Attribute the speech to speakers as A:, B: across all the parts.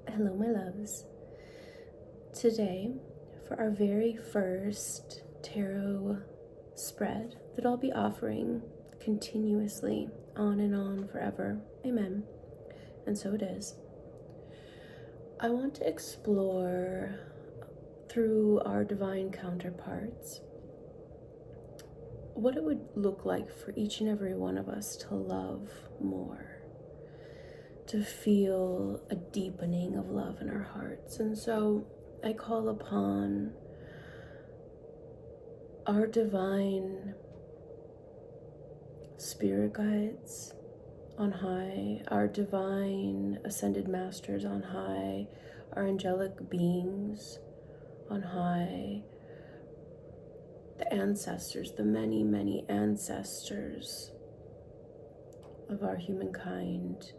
A: Hello, my loves. Today, for our very first tarot spread that I'll be offering continuously on and on forever. Amen. And so it is. I want to explore through our divine counterparts what it would look like for each and every one of us to love more, to feel a deepening of love in our hearts. And so I call upon our divine spirit guides on high, our divine ascended masters on high, our angelic beings on high, the ancestors, the many, many ancestors of our humankind,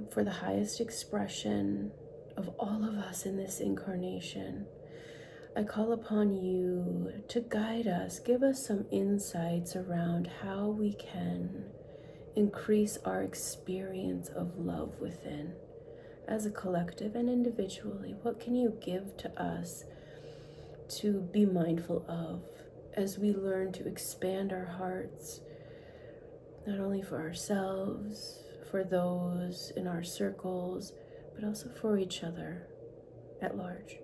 A: for the highest expression of all of us in this incarnation. I call upon you to guide us, give us some insights around how we can increase our experience of love within as a collective and individually. What can you give to us to be mindful of as we learn to expand our hearts, not only for ourselves, for those in our circles, but also for each other at large.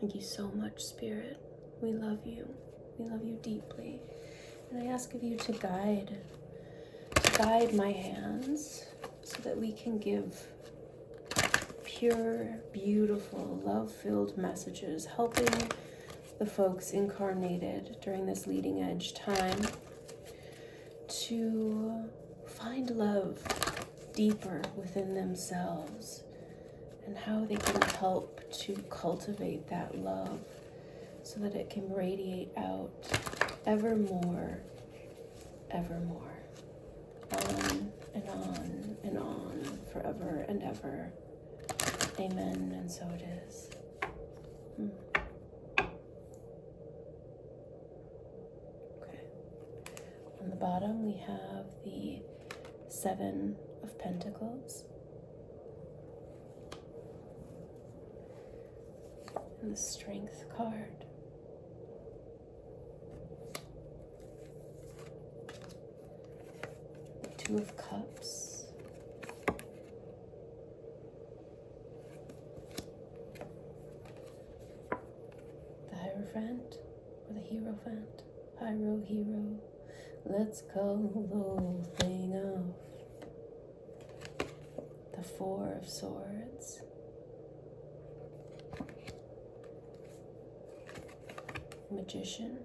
A: Thank you so much, Spirit. We love you. We love you deeply. And I ask of you to guide my hands so that we can give pure, beautiful, love-filled messages, helping the folks incarnated during this leading edge time to find love deeper within themselves and how they can help to cultivate that love so that it can radiate out ever more, on and on and on, forever and ever. Amen, and so it is. Okay. On the bottom, we have the Seven of Pentacles. And the Strength card. The Two of Cups. The Hierophant or the Hierophant. Hero. Let's call the whole thing off. The Four of Swords. Magician.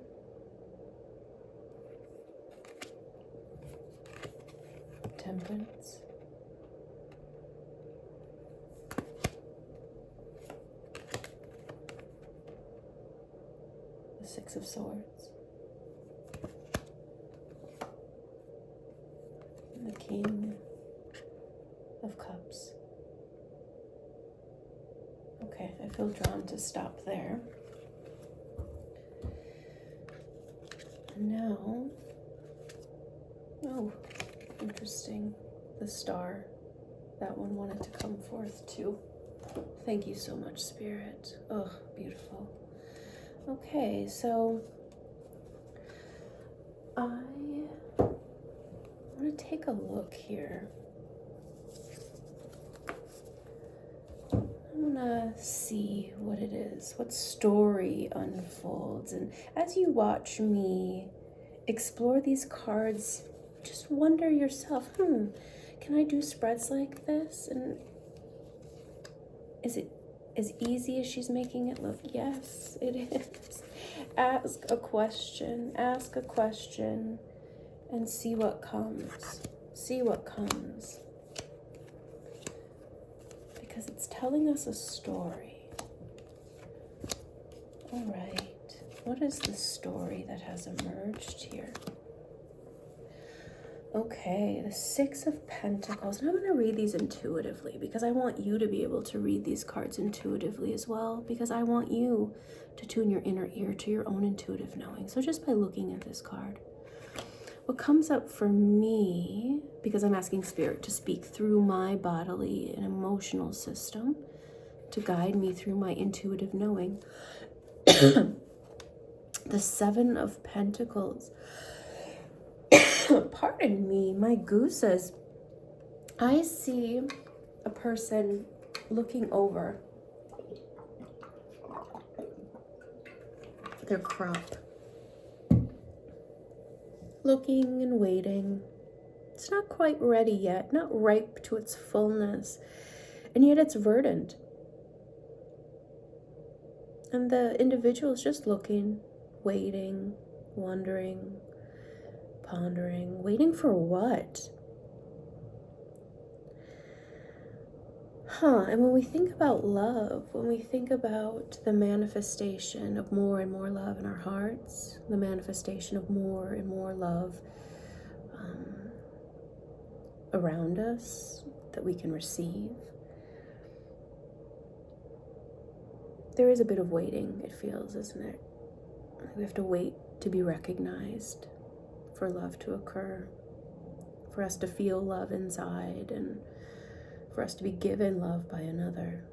A: Temperance. The Six of Swords. And the King of Cups. Okay, I feel drawn to stop there. And now, oh, interesting, the Star. That one wanted to come forth too. Thank you so much, Spirit. Oh, beautiful. Okay, so I want to take a look here. I want to see what it is, what story unfolds. And as you watch me explore these cards, just wonder yourself, can I do spreads like this? And is it as easy as she's making it look? Yes, it is. Ask a question, and see what comes. Because it's telling us a story. All right, what is the story that has emerged here? Okay, the Six of Pentacles. And I'm going to read these intuitively because I want you to be able to read these cards intuitively as well, because I want you to tune your inner ear to your own intuitive knowing. So just by looking at this card, What comes up for me, because I'm asking Spirit to speak through my bodily and emotional system, to guide me through my intuitive knowing. The Seven of Pentacles. Pardon me, my gooses. I see a person looking over their crop. Looking and waiting. It's not quite ready yet, not ripe to its fullness, and yet it's verdant. And the individual is just looking, waiting, wondering, pondering, waiting for what? And when we think about love, when we think about the manifestation of more and more love in our hearts, the manifestation of more and more love around us that we can receive, there is a bit of waiting, it feels, isn't it? We have to wait to be recognized, for love to occur, for us to feel love inside, and for us to be given love by another.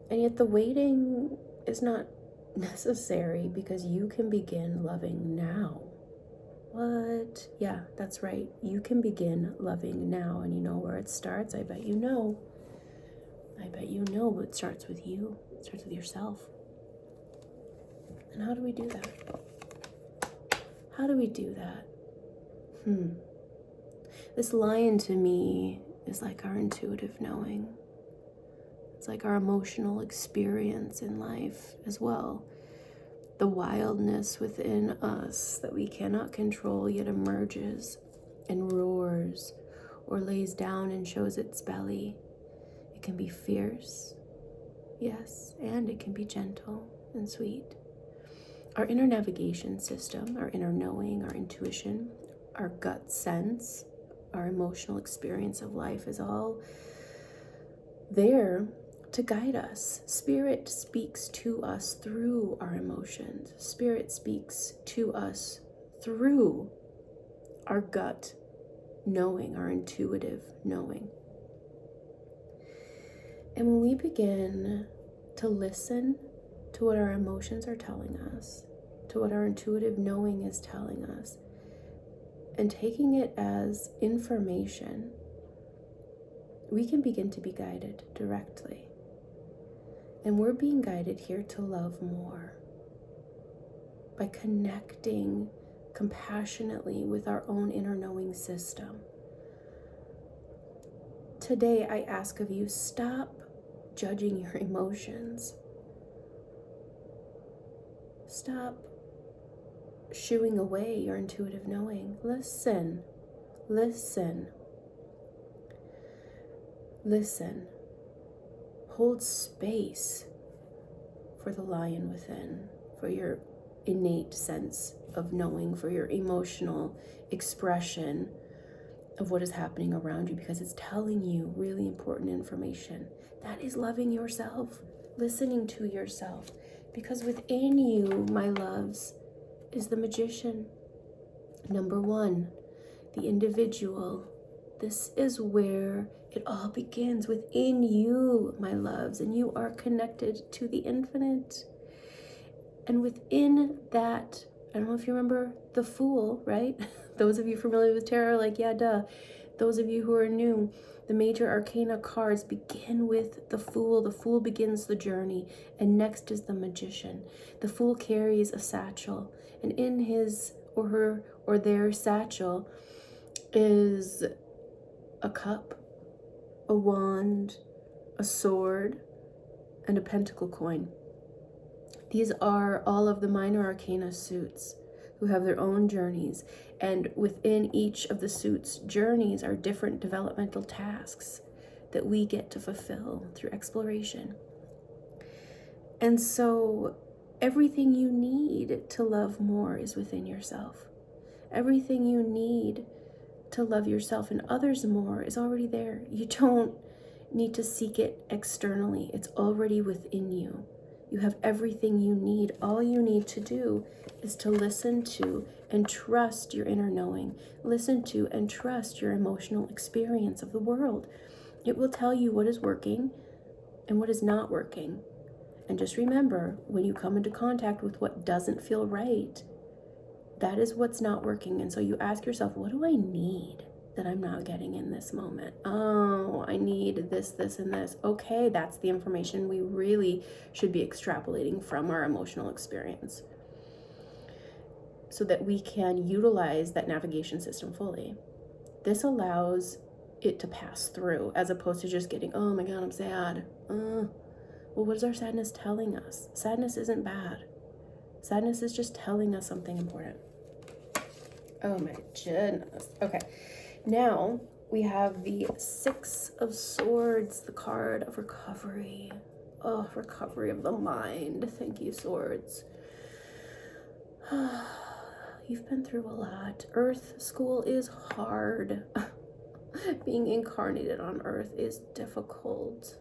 A: And yet the waiting is not necessary, because you can begin loving now. What? Yeah, that's right. You can begin loving now, and you know where it starts. I bet you know. I bet you know, but it starts with you. It starts with yourself. And how do we do that? How do we do that? This lion to me is like our intuitive knowing. It's like our emotional experience in life as well. The wildness within us that we cannot control yet emerges and roars or lays down and shows its belly. It can be fierce, yes, and it can be gentle and sweet. Our inner navigation system, our inner knowing, our intuition, our gut sense, our emotional experience of life is all there to guide us. Spirit speaks to us through our emotions. Spirit speaks to us through our gut knowing, our intuitive knowing. And when we begin to listen to what our emotions are telling us, to what our intuitive knowing is telling us, and taking it as information, we can begin to be guided directly. And we're being guided here to love more by connecting compassionately with our own inner knowing system. Today, I ask of you, stop judging your emotions. Stop shooing away your intuitive knowing. Listen, listen, listen. Hold space for the lion within, for your innate sense of knowing, for your emotional expression of what is happening around you, because it's telling you really important information. That is loving yourself, listening to yourself, because within you, my loves, is the magician. Number one, the individual. This is where it all begins, within you, my loves, and you are connected to the infinite. And within that, I don't know if you remember the Fool, right? Those of you familiar with tarot, like, yeah, duh. Those of you who are new, the major arcana cards begin with the Fool. The Fool begins the journey, and next is the Magician. The Fool carries a satchel, and in his or her or their satchel is a cup, a wand, a sword, and a pentacle coin. These are all of the minor arcana suits who have their own journeys, and within each of the suits' journeys are different developmental tasks that we get to fulfill through exploration. And so everything you need to love more is within yourself. Everything you need to love yourself and others more is already there. You don't need to seek it externally. It's already within you. You have everything you need. All you need to do is to listen to and trust your inner knowing. Listen to and trust your emotional experience of the world. It will tell you what is working and what is not working. And just remember, when you come into contact with what doesn't feel right, that is what's not working. And so you ask yourself, what do I need that I'm not getting in this moment? Oh, I need this, this, and this. Okay, that's the information we really should be extrapolating from our emotional experience so that we can utilize that navigation system fully. This allows it to pass through as opposed to just getting, oh my God, I'm sad. Well, what is our sadness telling us? Sadness isn't bad. Sadness is just telling us something important. Oh my goodness. Okay. Now we have the Six of Swords, the card of recovery. Oh, recovery of the mind. Thank you, Swords. You've been through a lot. Earth school is hard. Being incarnated on Earth is difficult,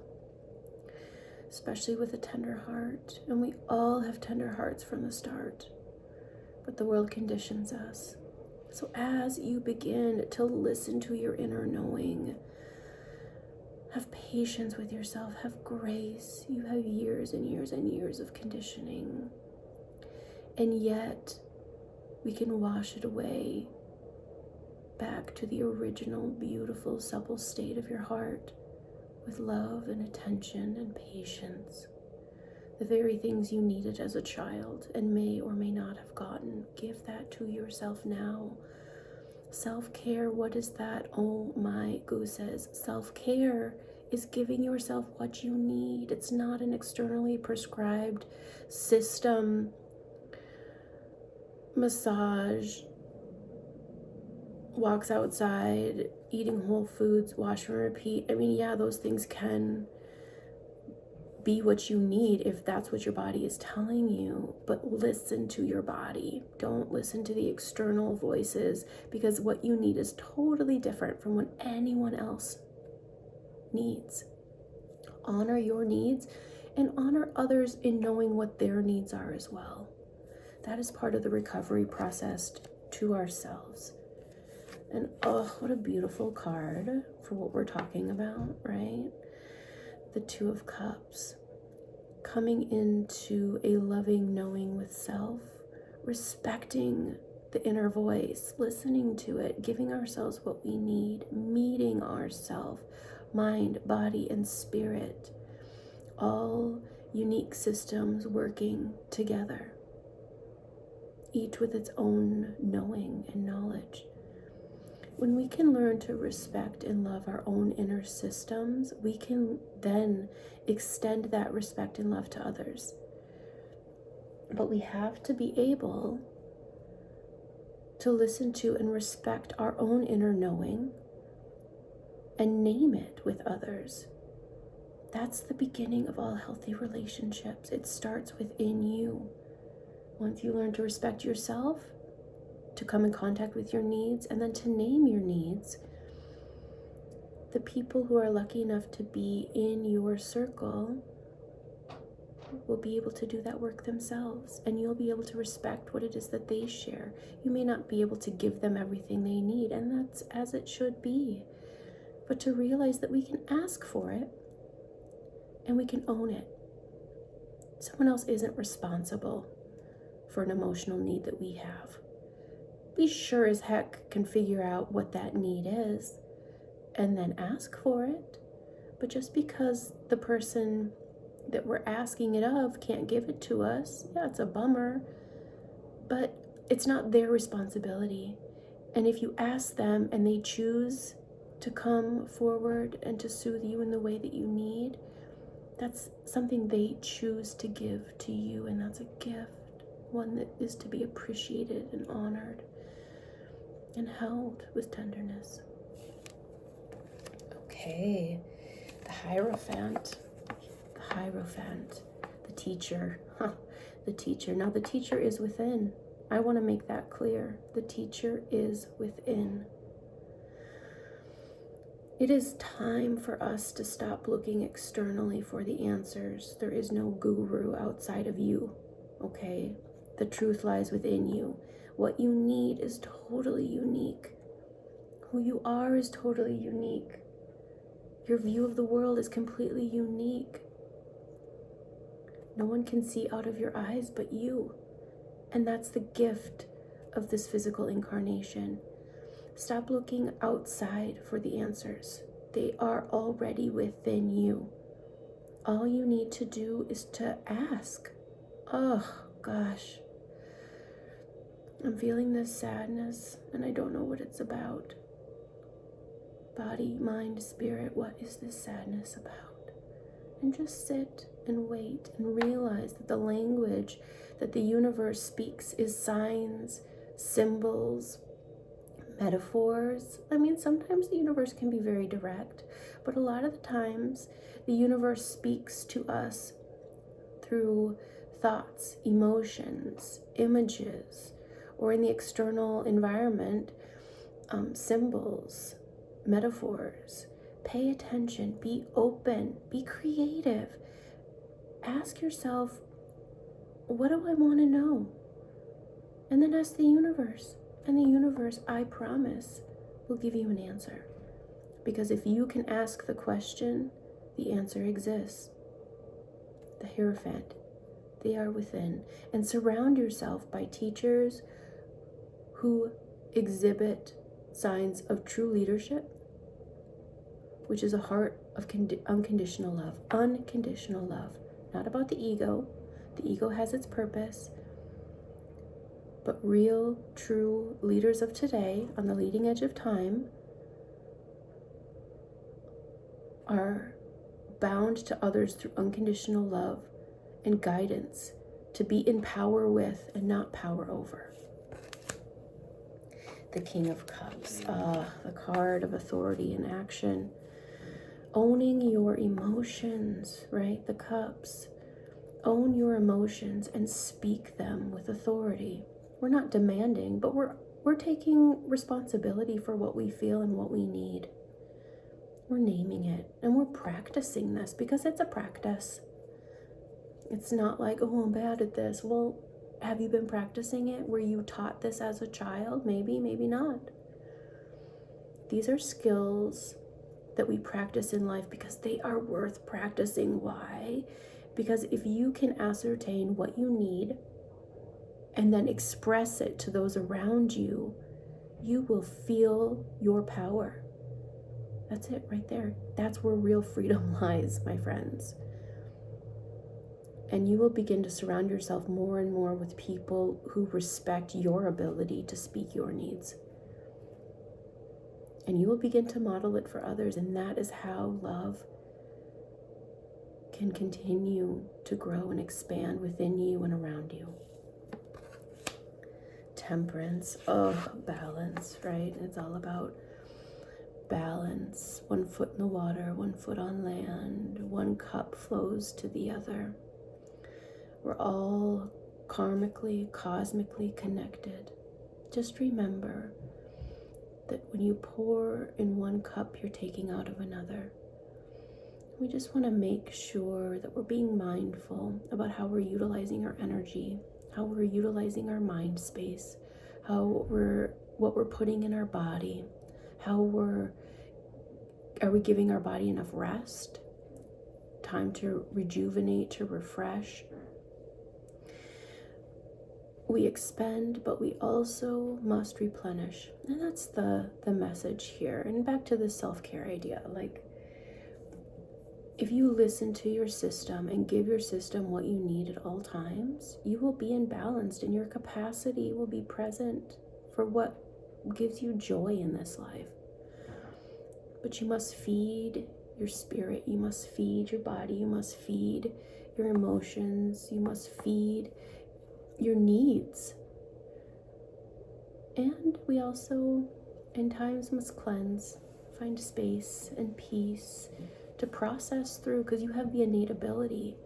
A: especially with a tender heart. And we all have tender hearts from the start, but the world conditions us. So as you begin to listen to your inner knowing, have patience with yourself, have grace. You have years and years and years of conditioning. And yet, we can wash it away back to the original, beautiful, supple state of your heart with love and attention and patience. The very things you needed as a child and may or may not have gotten, give that to yourself now. Self-care, what is that? Oh my gooses. Self-care is giving yourself what you need. It's not an externally prescribed system, massage, walks outside, eating whole foods, wash and repeat. I mean, yeah, those things can be what you need if that's what your body is telling you, but listen to your body. Don't listen to the external voices, because what you need is totally different from what anyone else needs. Honor your needs and honor others in knowing what their needs are as well. That is part of the recovery process to ourselves. And oh, what a beautiful card for what we're talking about, right? The Two of Cups, coming into a loving knowing with self, respecting the inner voice, listening to it, giving ourselves what we need, meeting ourselves, mind, body, and spirit, all unique systems working together, each with its own knowing and knowledge. When we can learn to respect and love our own inner systems, we can then extend that respect and love to others. But we have to be able to listen to and respect our own inner knowing and name it with others. That's the beginning of all healthy relationships. It starts within you. Once you learn to respect yourself, to come in contact with your needs, and then to name your needs, the people who are lucky enough to be in your circle will be able to do that work themselves, and you'll be able to respect what it is that they share. You may not be able to give them everything they need, and that's as it should be, but to realize that we can ask for it and we can own it. Someone else isn't responsible for an emotional need that we have. We sure as heck can figure out what that need is and then ask for it. But just because the person that we're asking it of can't give it to us, yeah, it's a bummer, but it's not their responsibility. And if you ask them and they choose to come forward and to soothe you in the way that you need, that's something they choose to give to you, and that's a gift, one that is to be appreciated and honored and held with tenderness. Okay, the Hierophant, the teacher, the teacher. Now the teacher is within. I want to make that clear. The teacher is within. It is time for us to stop looking externally for the answers. There is no guru outside of you, okay? The truth lies within you. What you need is totally unique. Who you are is totally unique. Your view of the world is completely unique. No one can see out of your eyes but you. And that's the gift of this physical incarnation. Stop looking outside for the answers. They are already within you. All you need to do is to ask. Oh, gosh. I'm feeling this sadness, and I don't know what it's about. Body, mind, spirit, what is this sadness about? And just sit and wait and realize that the language that the universe speaks is signs, symbols, metaphors. I mean, sometimes the universe can be very direct, but a lot of the times the universe speaks to us through thoughts, emotions, images, or in the external environment, symbols, metaphors. Pay attention, be open, be creative. Ask yourself, what do I want to know? And then ask the universe. And the universe, I promise, will give you an answer. Because if you can ask the question, the answer exists. The Hierophant, they are within. And surround yourself by teachers who exhibit signs of true leadership, which is a heart of unconditional love. Unconditional love. Not about the ego. The ego has its purpose. But real, true leaders of today, on the leading edge of time, are bound to others through unconditional love and guidance to be in power with and not power over. The King of Cups, the card of authority and action. Owning your emotions, right? The cups. Own your emotions and speak them with authority. We're not demanding, but we're taking responsibility for what we feel and what we need. We're naming it, and we're practicing this because it's a practice. It's not like, oh, I'm bad at this. Well, have you been practicing it? Were you taught this as a child? Maybe, maybe not. These are skills that we practice in life because they are worth practicing. Why? Because if you can ascertain what you need and then express it to those around you, you will feel your power. That's it right there. That's where real freedom lies, my friends. And you will begin to surround yourself more and more with people who respect your ability to speak your needs. And you will begin to model it for others, and that is how love can continue to grow and expand within you and around you. Temperance, balance, right? It's all about balance. 1 foot in the water, 1 foot on land, one cup flows to the other. We're all karmically, cosmically connected. Just remember that when you pour in one cup, you're taking out of another. We just want to make sure that we're being mindful about how we're utilizing our energy, how we're utilizing our mind space, what we're putting in our body, are we giving our body enough rest, time to rejuvenate, to refresh. We expend, but we also must replenish. And that's the message here. And back to the self-care idea, like, if you listen to your system and give your system what you need at all times, you will be in balance and your capacity will be present for what gives you joy in this life. But you must feed your spirit, you must feed your body, you must feed your emotions, you must feed your needs. And we also, in times, must cleanse, find space and peace to process through, because you have the innate ability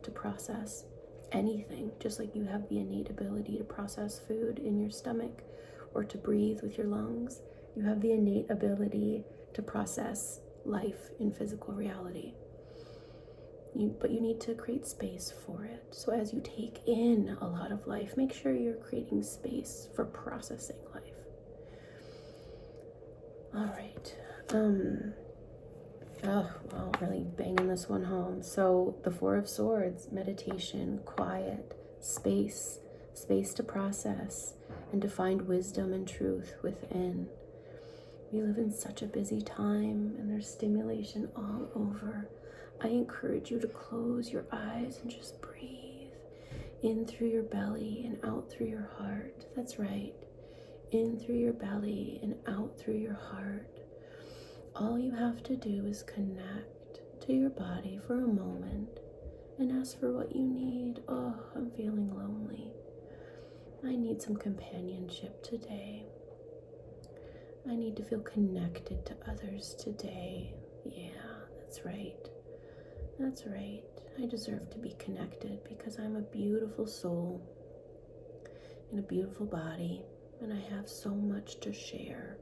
A: to process anything, just like you have the innate ability to process food in your stomach or to breathe with your lungs. You have the innate ability to process life in physical reality. But you need to create space for it. So as you take in a lot of life, make sure you're creating space for processing life. All right. Oh, wow, really banging this one home. So the Four of Swords, meditation, quiet, space to process and to find wisdom and truth within. We live in such a busy time and there's stimulation all over. I encourage you to close your eyes and just breathe in through your belly and out through your heart. That's right. In through your belly and out through your heart. All you have to do is connect to your body for a moment and ask for what you need. Oh, I'm feeling lonely. I need some companionship today. I need to feel connected to others today. Yeah, that's right. That's right. I deserve to be connected because I'm a beautiful soul in a beautiful body, and I have so much to share.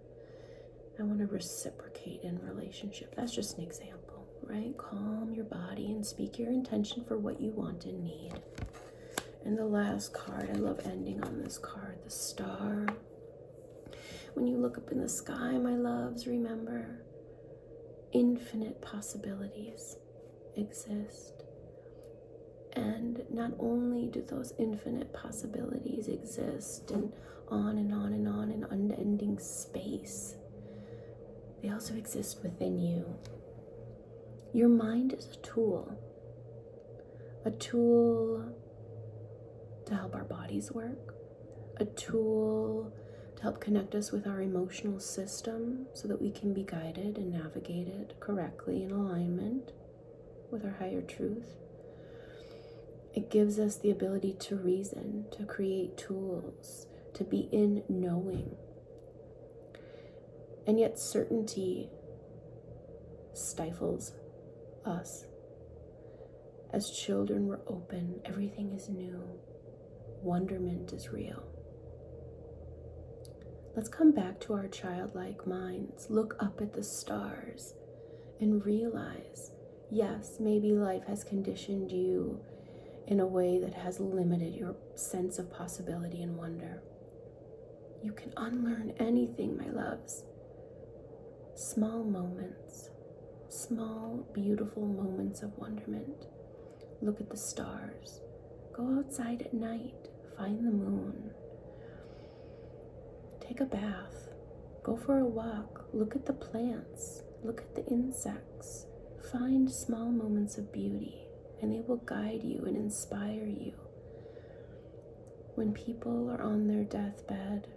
A: I want to reciprocate in relationship. That's just an example, right? Calm your body and speak your intention for what you want and need. And the last card, I love ending on this card, the Star. When you look up in the sky, my loves, remember, infinite possibilities exist. And not only do those infinite possibilities exist and on and on and on in unending space, they also exist within you. Your mind is a tool to help our bodies work, a tool to help connect us with our emotional system so that we can be guided and navigated correctly in alignment with our higher truth. It gives us the ability to reason, to create tools, to be in knowing. And yet certainty stifles us. As children, we're open. Everything is new. Wonderment is real. Let's come back to our childlike minds. Look up at the stars and realize, yes, maybe life has conditioned you in a way that has limited your sense of possibility and wonder. You can unlearn anything, my loves. Small moments, small, beautiful moments of wonderment. Look at the stars. Go outside at night. Find the moon. Take a bath. Go for a walk. Look at the plants. Look at the insects. Find small moments of beauty, and they will guide you and inspire you. When people are on their deathbed,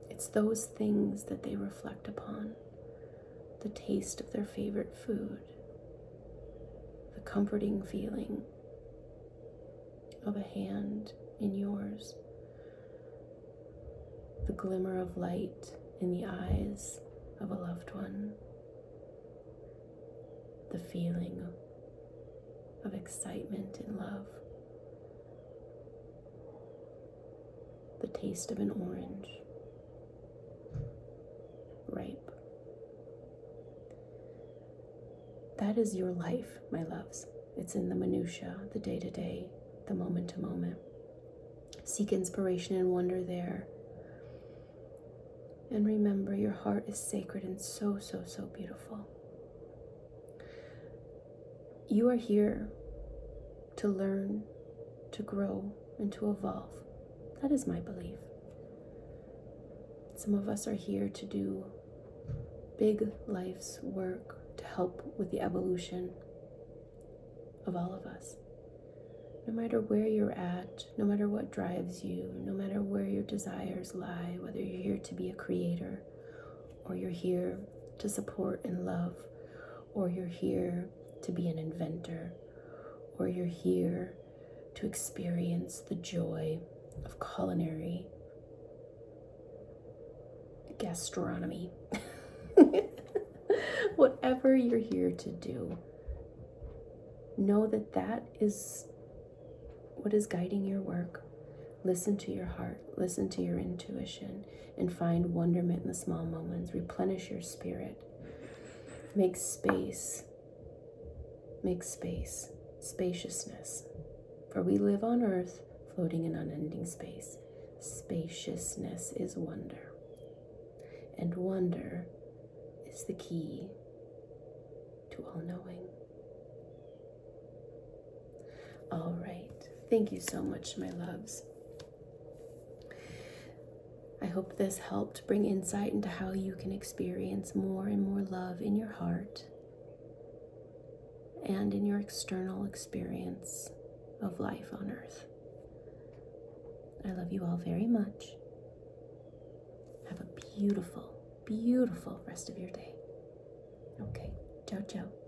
A: it's those things that they reflect upon. The taste of their favorite food, the comforting feeling of a hand in yours, the glimmer of light in the eyes of a loved one, the feeling of excitement and love, the taste of an orange, ripe. That is your life, my loves. It's in the minutia, the day-to-day, the moment-to-moment. Seek inspiration and wonder there. And remember, your heart is sacred and so, so, so beautiful. You are here to learn, to grow, and to evolve. That is my belief. Some of us are here to do big life's work to help with the evolution of all of us. No matter where you're at, no matter what drives you, no matter where your desires lie, whether you're here to be a creator, or you're here to support and love, or you're here to be an inventor, or you're here to experience the joy of culinary gastronomy. Whatever you're here to do, know that that is what is guiding your work. Listen to your heart, listen to your intuition, and find wonderment in the small moments. Replenish your spirit. Make space. Make space. Spaciousness. For we live on earth, floating in unending space. Spaciousness is wonder. And wonder is the key to all knowing. All right. Thank you so much, my loves. I hope this helped bring insight into how you can experience more and more love in your heart and in your external experience of life on earth. I love you all very much. Have a beautiful, beautiful rest of your day. Okay, ciao, ciao.